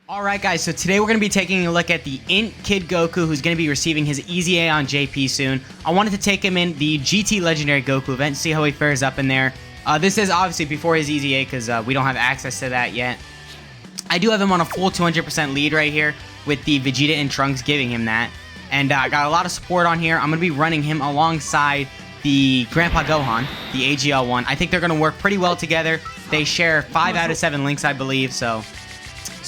Alright guys, so today we're going to be taking a look at the Int Kid Goku, who's going to be receiving his Easy A on JP soon. I wanted to take him in the GT Legendary Goku event, see how he fares up in there. This is obviously before his Easy A because we don't have access to that yet. I do have him on a full 200% lead right here with the Vegeta and Trunks giving him that. And I got a lot of support on here. I'm going to be running him alongside the Grandpa Gohan, the AGL one. I think they're going to work pretty well together. They share 5 out of 7 links, I believe, so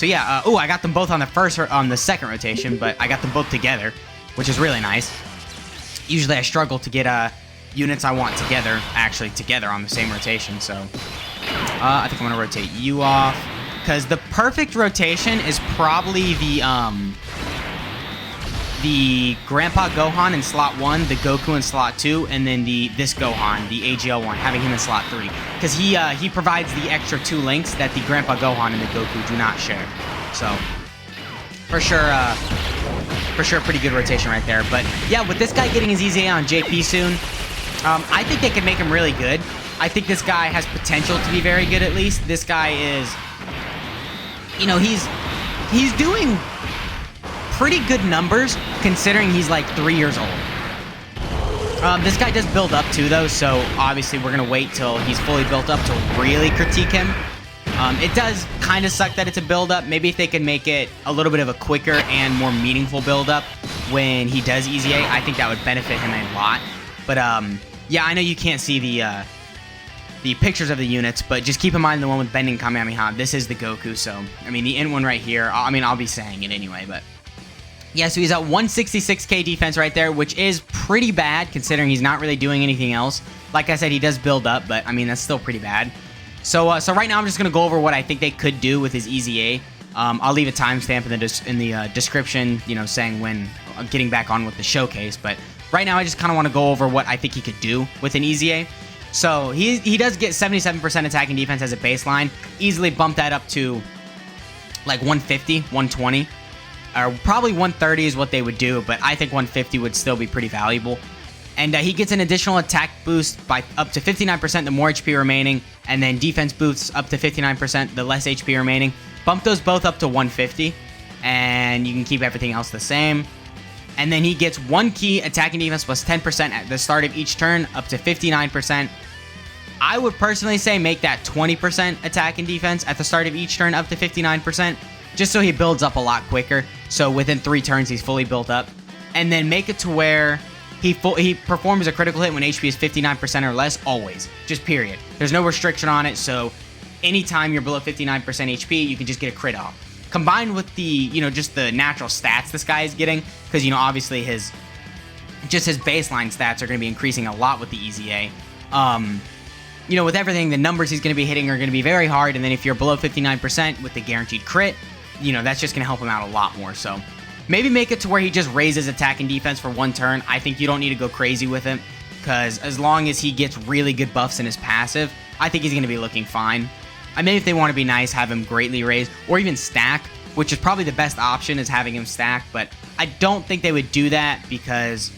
yeah, I got them both on the second rotation, but I got them both together, which is really nice. Usually I struggle to get units I want together on the same rotation, so I think I'm gonna rotate you off, because the perfect rotation is probably the Grandpa Gohan in slot 1, the Goku in slot 2, and then this Gohan, the AGL one, having him in slot 3. Because he provides the extra 2 links that the Grandpa Gohan and the Goku do not share. So, for sure, pretty good rotation right there. But, yeah, with this guy getting his Easy A on JP soon, I think they could make him really good. I think this guy has potential to be very good, at least. This guy is, he's doing pretty good numbers considering he's like 3 years old. This guy does build up too though, so obviously we're gonna wait till he's fully built up to really critique him. It does kind of suck that it's a build up. Maybe if they can make it a little bit of a quicker and more meaningful build up when he does Easy A, I think that would benefit him a lot. But yeah, I know you can't see the pictures of the units, but just keep in mind the one with bending Kamehameha. This is the Goku, so I mean the Int one right here. I'll be saying it anyway, but. Yeah, so he's at 166k defense right there, which is pretty bad considering he's not really doing anything else. Like I said, he does build up, but I mean, that's still pretty bad. So right now I'm just going to go over what I think they could do with his Easy A. I'll leave a timestamp in the description, saying when getting back on with the showcase. But right now I just kind of want to go over what I think he could do with an Easy A. So he does get 77% attacking defense as a baseline. Easily bump that up to like 150, 120. Or probably 130 is what they would do, but I think 150 would still be pretty valuable. And he gets an additional attack boost by up to 59% the more HP remaining, and then defense boosts up to 59% the less HP remaining. Bump those both up to 150, and you can keep everything else the same. And then he gets 1 key attacking defense plus 10% at the start of each turn, up to 59%. I would personally say make that 20% attack and defense at the start of each turn, up to 59%. Just so he builds up a lot quicker. So within 3 turns, he's fully built up. And then make it to where he performs a critical hit when HP is 59% or less, always. Just period. There's no restriction on it, so anytime you're below 59% HP, you can just get a crit off. Combined with the, just the natural stats this guy is getting, because, obviously his baseline stats are going to be increasing a lot with the Easy A. With everything, the numbers he's going to be hitting are going to be very hard, and then if you're below 59% with the guaranteed crit, that's just going to help him out a lot more. So maybe make it to where he just raises attack and defense for 1 turn. I think you don't need to go crazy with him, because as long as he gets really good buffs in his passive, I think he's going to be looking fine. I mean, if they want to be nice, have him greatly raised, or even stack, which is probably the best option, is having him stack, but I don't think they would do that, because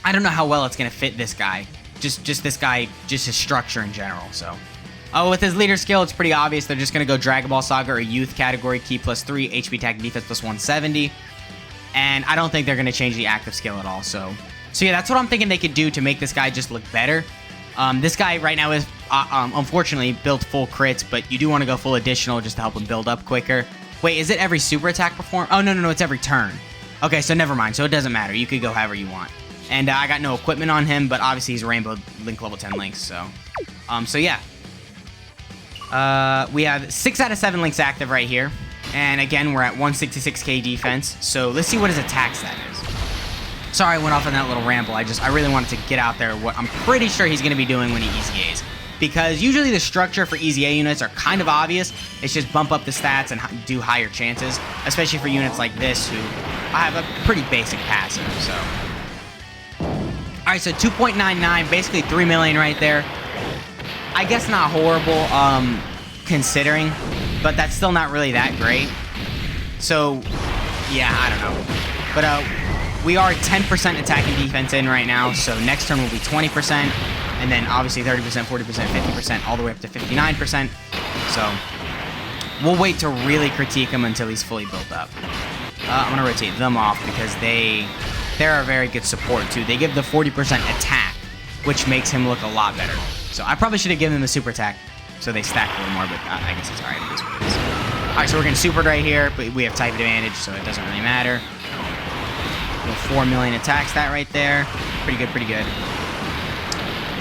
I don't know how well it's going to fit this guy. Just this guy, just his structure in general, so. With his leader skill, it's pretty obvious. They're just going to go Dragon Ball Saga or Youth category, key plus 3, HP attack and defense plus 170. And I don't think they're going to change the active skill at all. So yeah, that's what I'm thinking they could do to make this guy just look better. This guy right now is, unfortunately, built full crits, but you do want to go full additional just to help him build up quicker. Wait, is it every super attack perform? Oh, no, it's every turn. Okay, so never mind. So it doesn't matter. You could go however you want. And I got no equipment on him, but obviously he's Rainbow Link level 10 links, so. So yeah. We have 6 out of 7 links active right here. And again, we're at 166k defense. So let's see what his attack stat is. Sorry, I went off on that little ramble. I really wanted to get out there what I'm pretty sure he's going to be doing when he Easy A's. Because usually the structure for Easy A units are kind of obvious. It's just bump up the stats and do higher chances. Especially for units like this who have a pretty basic passive, so. Alright, so 2.99, basically 3 million right there. I guess not horrible, considering, but that's still not really that great. So, yeah, I don't know. But, we are 10% attacking defense in right now, so next turn will be 20%, and then obviously 30%, 40%, 50%, all the way up to 59%. So, We'll wait to really critique him until he's fully built up. I'm going to rotate them off because they're a very good support, too. They give the 40% attack, which makes him look a lot better. So I probably should have given them the super attack so they stack a little more, but I guess it's alright. It is what it is. Alright, so we're getting supered right here, but we have type advantage, so it doesn't really matter. 4 million attacks, that right there. Pretty good, pretty good.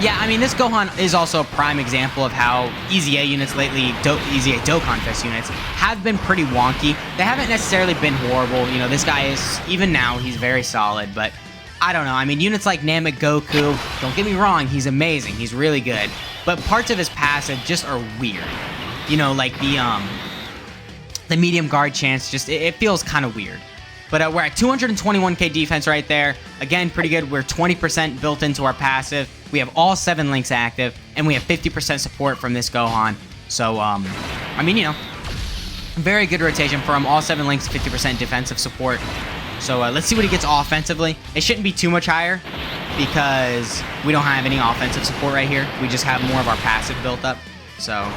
Yeah, I mean, this Gohan is also a prime example of how EZA units lately, EZA Dokkan Fest units, have been pretty wonky. They haven't necessarily been horrible. You know, this guy is, even now, he's very solid, but I don't know. I mean, units like Namek Goku, don't get me wrong, he's amazing. He's really good. But parts of his passive just are weird. You know, like the medium guard chance, just, it feels kind of weird. But we're at 221k defense right there. Again, pretty good. We're 20% built into our passive. We have all 7 links active, and we have 50% support from this Gohan. So, I mean, you know, very good rotation for him. All 7 links, 50% defensive support. So let's see what he gets offensively. It shouldn't be too much higher because we don't have any offensive support right here. We just have more of our passive built up. So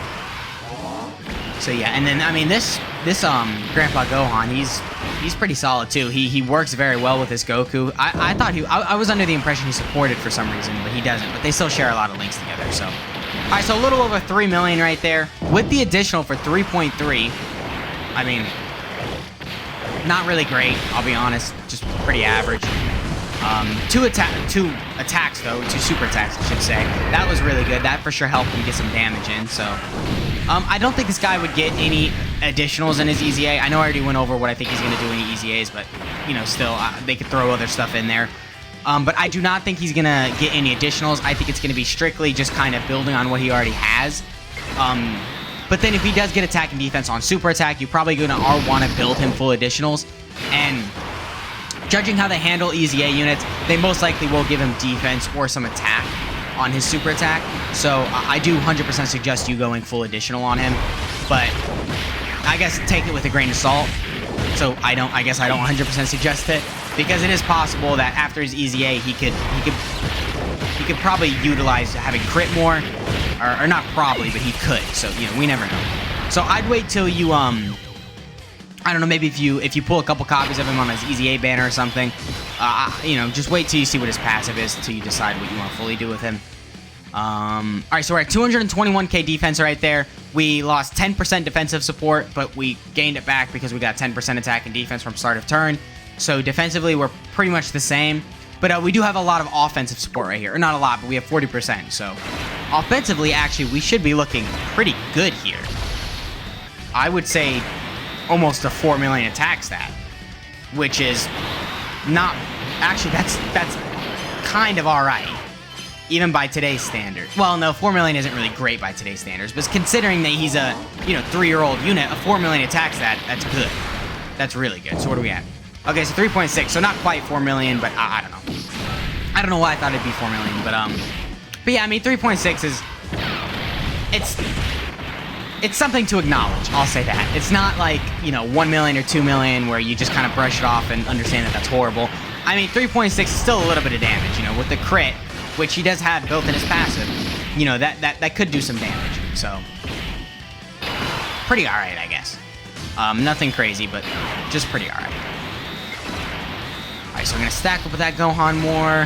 yeah, and then I mean this Grandpa Gohan, he's pretty solid too. He works very well with his Goku. I thought I was under the impression he supported for some reason, but he doesn't. But they still share a lot of links together. So, all right, so a little over 3 million right there with the additional for 3.3. I mean, not really great. I'll be honest, just pretty average. 2 attacks though, 2 super attacks I should say. That was really good. That for sure helped him get some damage in. So. I don't think this guy would get any additionals in his EZA. I know I already went over what I think he's going to do in EZAs, but, you know, still, they could throw other stuff in there. But I do not think he's going to get any additionals. I think it's going to be strictly just kind of building on what he already has. But then if he does get attack and defense on super attack, you're probably going to want to build him full additionals. And judging how they handle EZA units, they most likely will give him defense or some attack on his super attack. So I do 100% suggest you going full additional on him, but I guess take it with a grain of salt. So I guess I don't 100% suggest it because it is possible that after his EZA he could probably utilize having crit more, or not probably, but he could. So you know, we never know. So I'd wait till you I don't know, maybe if you pull a couple copies of him on his EZA banner or something, you know, just wait till you see what his passive is until you decide what you want to fully do with him. Alright, so we're at 221k defense right there. We lost 10% defensive support, but we gained it back because we got 10% attack and defense from start of turn. So defensively, we're pretty much the same. But we do have a lot of offensive support right here. Or not a lot, but we have 40%. So offensively, actually, we should be looking pretty good here. I would say almost a 4 million attack stat, which is not... Actually, that's kind of alright. Even by today's standards. Well, no, 4 million isn't really great by today's standards, but considering that he's a, you know, 3-year-old unit, a 4 million attack stat, that's good. That's really good. So what are we at? Okay, so 3.6, so not quite 4 million, but I don't know. I don't know why I thought it'd be 4 million, but yeah, I mean, 3.6 is, it's something to acknowledge, I'll say that. It's not like, you know, 1 million or 2 million where you just kind of brush it off and understand that that's horrible. I mean, 3.6 is still a little bit of damage, you know, with the crit, which he does have built in his passive, you know, that could do some damage. So, pretty alright, I guess. Nothing crazy, but just pretty alright. Alright, so I'm going to stack up with that Gohan more.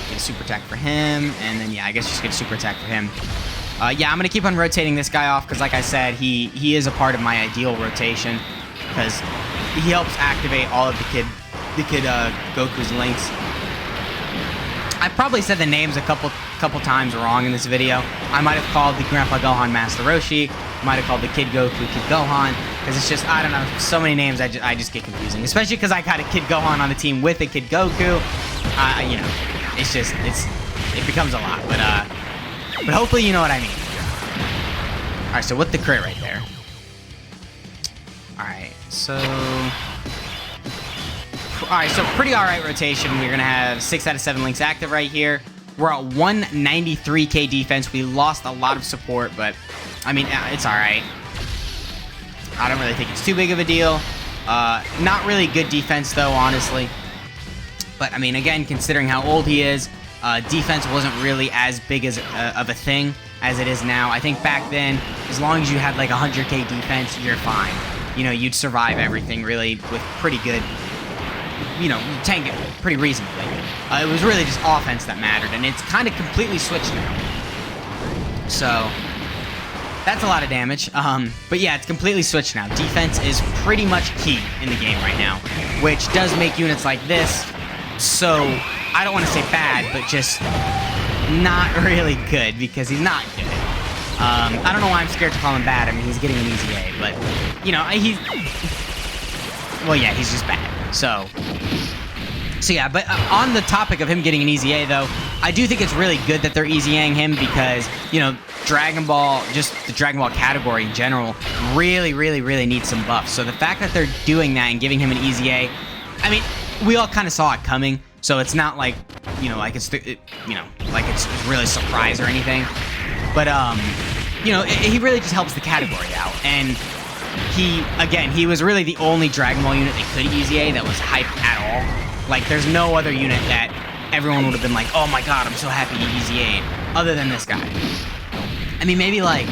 Get a super attack for him, and then, yeah, I guess just get a super attack for him. Yeah, I'm going to keep on rotating this guy off, because like I said, he is a part of my ideal rotation, because he helps activate all of the kid Goku's links. I probably said the names a couple times wrong in this video. I might have called the Grandpa Gohan Master Roshi. Might have called the Kid Goku Kid Gohan. Because it's just, I don't know, so many names I just get confusing. Especially because I got a Kid Gohan on the team with a Kid Goku. You know, it's just, it becomes a lot. But hopefully you know what I mean. Alright, so with the crit right there. Alright, so... Alright, so pretty alright rotation. We're going to have 6 out of 7 links active right here. We're at 193k defense. We lost a lot of support, but, I mean, it's alright. I don't really think it's too big of a deal. Not really good defense, though, honestly. But, I mean, again, considering how old he is, defense wasn't really as big as of a thing. as it is now. I think back then, as long as you had like 100k defense, you're fine. You know, you'd survive everything really with pretty good, you know, you tank it pretty reasonably. It was really just offense that mattered, and it's kind of completely switched now. So that's a lot of damage. But yeah, it's completely switched now. Defense is pretty much key in the game right now, which does make units like this so, I don't want to say bad, but just not really good, because he's not good. I don't know why I'm scared to call him bad. I mean, he's getting an easy A, but, you know, well, yeah, he's just bad. So yeah, but on the topic of him getting an easy A, though, I do think it's really good that they're easy-Aing him, because, you know, Dragon Ball, just the Dragon Ball category in general, really, really, really needs some buffs. So the fact that they're doing that and giving him an easy A, I mean, we all kind of saw it coming, so it's not like, you know, like it's, you know, like it's really a surprise or anything. But, you know, he really just helps the category out. And he was really the only Dragon Ball unit they could easy A that was hyped at all. Like, there's no other unit that everyone would have been like, oh my god, I'm so happy he easy A'd, other than this guy. I mean, maybe like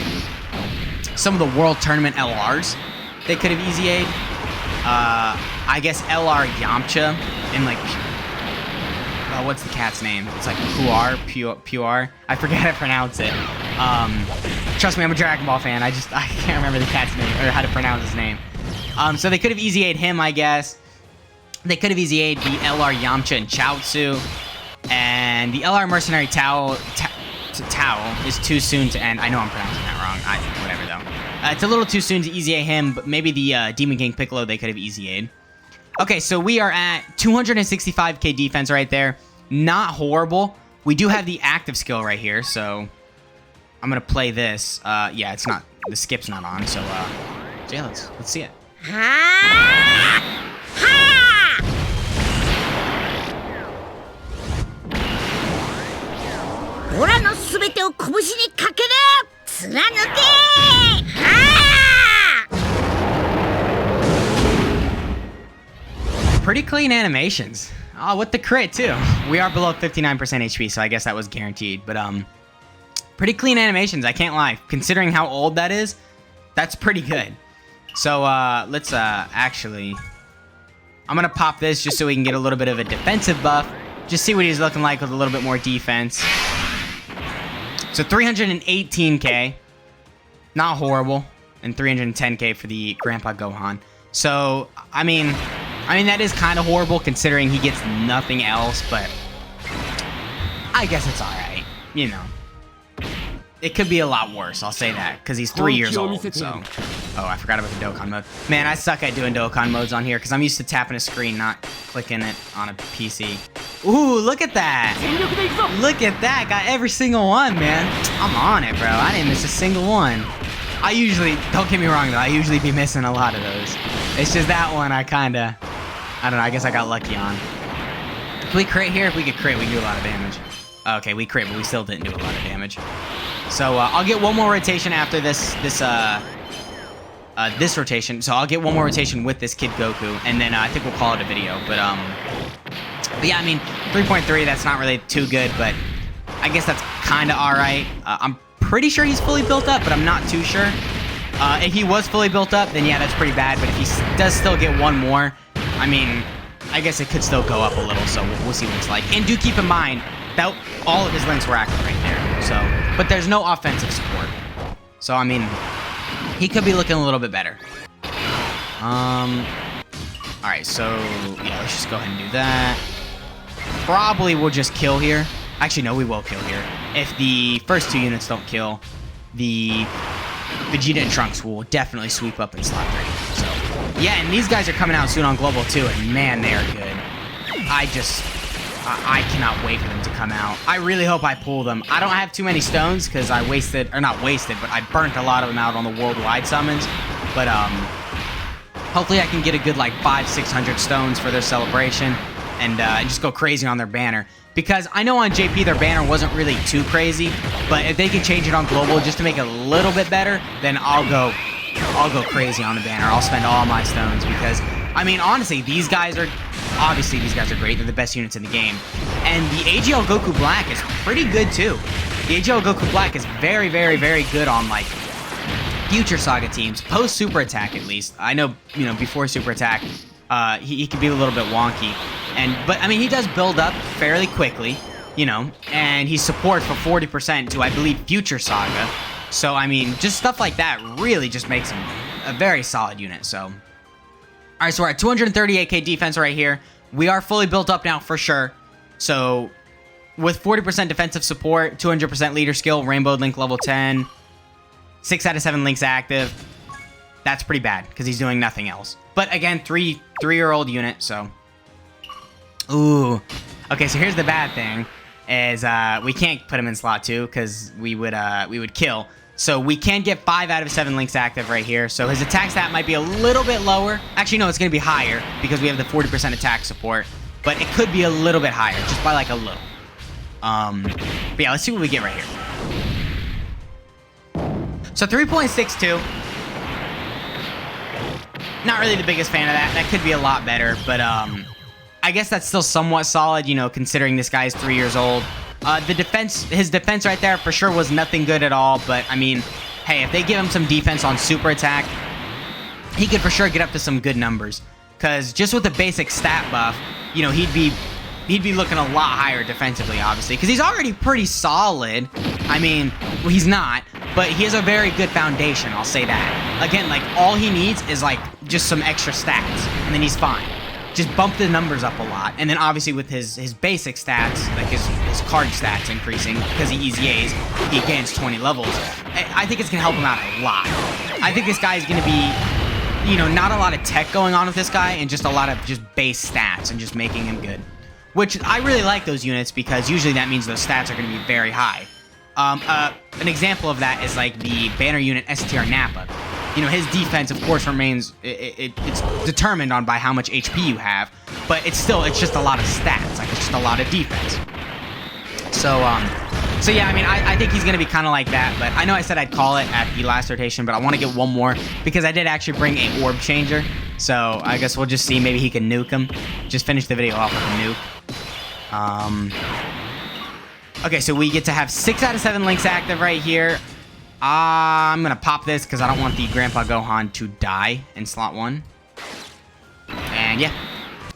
some of the World Tournament LRs they could have easy A'd. I guess LR Yamcha and like, what's the cat's name? It's like Puar. I forget how to pronounce it. Trust me, I'm a Dragon Ball fan. I can't remember the cat's name or how to pronounce his name. So they could have easy A'd him, I guess. They could have easy A'd the LR Yamcha and Chaozu. And the LR Mercenary Tao is too soon to end. I know I'm pronouncing that wrong. Whatever though. It's a little too soon to easy A him, but maybe the Demon King Piccolo they could have easy A'd. Okay, so we are at 265k defense right there. Not horrible. We do have the active skill right here, so I'm gonna play this. Yeah, it's not, the skip's not on, so yeah, let's see it. Pretty clean animations. Oh, with the crit too. We are below 59% HP, so I guess that was guaranteed. But pretty clean animations, I can't lie. Considering how old that is, that's pretty good. So let's actually, I'm gonna pop this just so we can get a little bit of a defensive buff. Just see what he's looking like with a little bit more defense. So 318k, not horrible, and 310k for the Grandpa Gohan. So I mean that is kind of horrible considering he gets nothing else, but I guess it's alright, you know. It could be a lot worse, I'll say that, because he's 3 years old, so. Oh, I forgot about the Dokkan mode. Man, I suck at doing Dokkan modes on here, because I'm used to tapping a screen, not clicking it on a PC. Ooh, look at that! Look at that, got every single one, man. I'm on it, bro. I didn't miss a single one. I usually, don't get me wrong though, I usually be missing a lot of those. It's just that one I kinda, I don't know, I guess I got lucky on. Can we crit here? If we could crit, we can do a lot of damage. Okay, we crit, but we still didn't do a lot of damage. So I'll get one more rotation after this rotation. So I'll get one more rotation with this Kid Goku, and then I think we'll call it a video. But yeah, I mean 3.3. That's not really too good, but I guess that's kind of all right. I'm pretty sure he's fully built up, but I'm not too sure. If he was fully built up, then yeah, that's pretty bad. But if he does still get one more, I mean, I guess it could still go up a little. So we'll see what it's like. And do keep in mind that all of his links were active right there. So, but there's no offensive support. So I mean, he could be looking a little bit better. All right, so yeah, let's just go ahead and do that. Probably we'll just kill here. Actually, no, we will kill here. If the first two units don't kill, the Vegeta and Trunks will definitely sweep up in slot 3. So yeah, and these guys are coming out soon on Global too, and man, they are good. I cannot wait for them to come out. I really hope I pull them. I don't have too many stones because I wasted, or not wasted, but I burnt a lot of them out on the worldwide summons. But hopefully I can get a good like 500-600 stones for their celebration and just go crazy on their banner. Because I know on JP their banner wasn't really too crazy, but if they can change it on Global just to make it a little bit better, then I'll go crazy on the banner. I'll spend all my stones because, I mean, honestly, these guys are great. They're the best units in the game. And the AGL Goku Black is pretty good too. The AGL Goku Black is very, very, very good on, like, future Saga teams, post Super Attack at least. I know, you know, before Super Attack, he can be a little bit wonky. But, I mean, he does build up fairly quickly, you know, and he supports for 40% to, I believe, future Saga. So, I mean, just stuff like that really just makes him a very solid unit, so. All right, so we're at 238k defense right here. We are fully built up now for sure. So, with 40% defensive support, 200% leader skill, Rainbow Link level 10, 6 out of 7 links active. That's pretty bad, because he's doing nothing else. But again, three-year-old unit, so. Ooh. Okay, so here's the bad thing, is we can't put him in slot 2, because we would kill. So we can get 5 out of 7 links active right here. So his attack stat might be a little bit lower. Actually, no, it's going to be higher, because we have the 40% attack support. But it could be a little bit higher, just by like a little. But yeah, let's see what we get right here. So 3.62. Not really the biggest fan of that. That could be a lot better, but I guess that's still somewhat solid, you know, considering this guy is 3 years old. His defense right there for sure was nothing good at all, but I mean, hey, if they give him some defense on Super Attack, he could for sure get up to some good numbers. Because just with the basic stat buff, you know, he'd be looking a lot higher defensively, obviously, because he's already pretty solid. I mean, well, he's not, but he has a very good foundation, I'll say that. Again, like, all he needs is, like, just some extra stats, and then he's fine. Just bump the numbers up a lot, and then obviously with his basic stats, like his card stats increasing, because he easy A's, he gains 20 levels. I think it's going to help him out a lot. I think this guy is going to be, you know, not a lot of tech going on with this guy, and just a lot of just base stats, and just making him good. Which, I really like those units, because usually that means those stats are going to be very high. An example of that is, like, the banner unit STR Nappa. You know, his defense, of course, remains, it's determined on by how much HP you have, but it's just a lot of stats, like, it's just a lot of defense. So yeah, I mean, I think he's going to be kind of like that, but I know I said I'd call it at the last rotation, but I want to get one more, because I did actually bring a orb changer, so I guess we'll just see, maybe he can nuke him. Just finish the video off with a nuke. Okay, so we get to have 6 out of 7 links active right here. I'm gonna pop this because I don't want the Grandpa Gohan to die in slot 1. And yeah.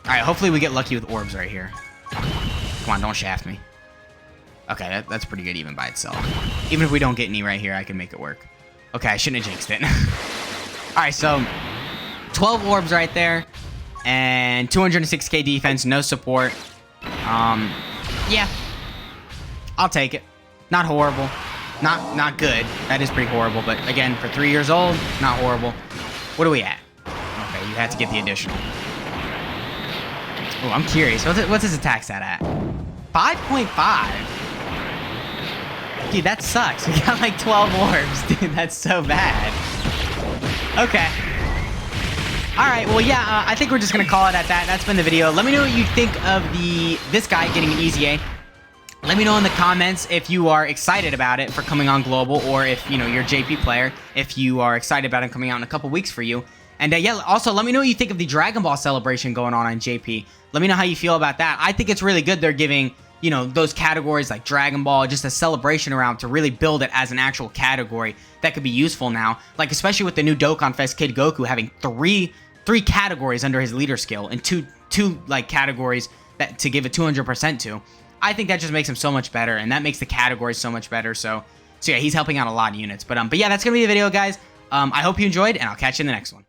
Alright, hopefully we get lucky with orbs right here. Come on, don't shaft me. Okay, that's pretty good even by itself. Even if we don't get any right here, I can make it work. Okay, I shouldn't have jinxed it. Alright, so 12 orbs right there. And 206k defense, no support. Yeah. I'll take it. Not horrible. Not good. That is pretty horrible, but again, for 3 years old, not horrible. What are we at? Okay, you had to get the additional. Oh, I'm curious. What's his attack stat at? 5.5? Dude, that sucks. We got like 12 orbs. Dude, that's so bad. Okay. Alright, well, yeah, I think we're just going to call it at that. That's been the video. Let me know what you think of this guy getting an easy A. Let me know in the comments if you are excited about it for coming on Global, or if, you know, you're a JP player, if you are excited about it coming out in a couple weeks for you. And yeah, also let me know what you think of the Dragon Ball celebration going on JP. Let me know how you feel about that. I think it's really good they're giving, you know, those categories like Dragon Ball, just a celebration around to really build it as an actual category that could be useful now. Like, especially with the new Dokkan Fest Kid Goku having three categories under his leader skill, and two like categories that to give a 200% to. I think that just makes him so much better, and that makes the categories so much better. So yeah, he's helping out a lot of units. But yeah, that's gonna be the video, guys. I hope you enjoyed, and I'll catch you in the next one.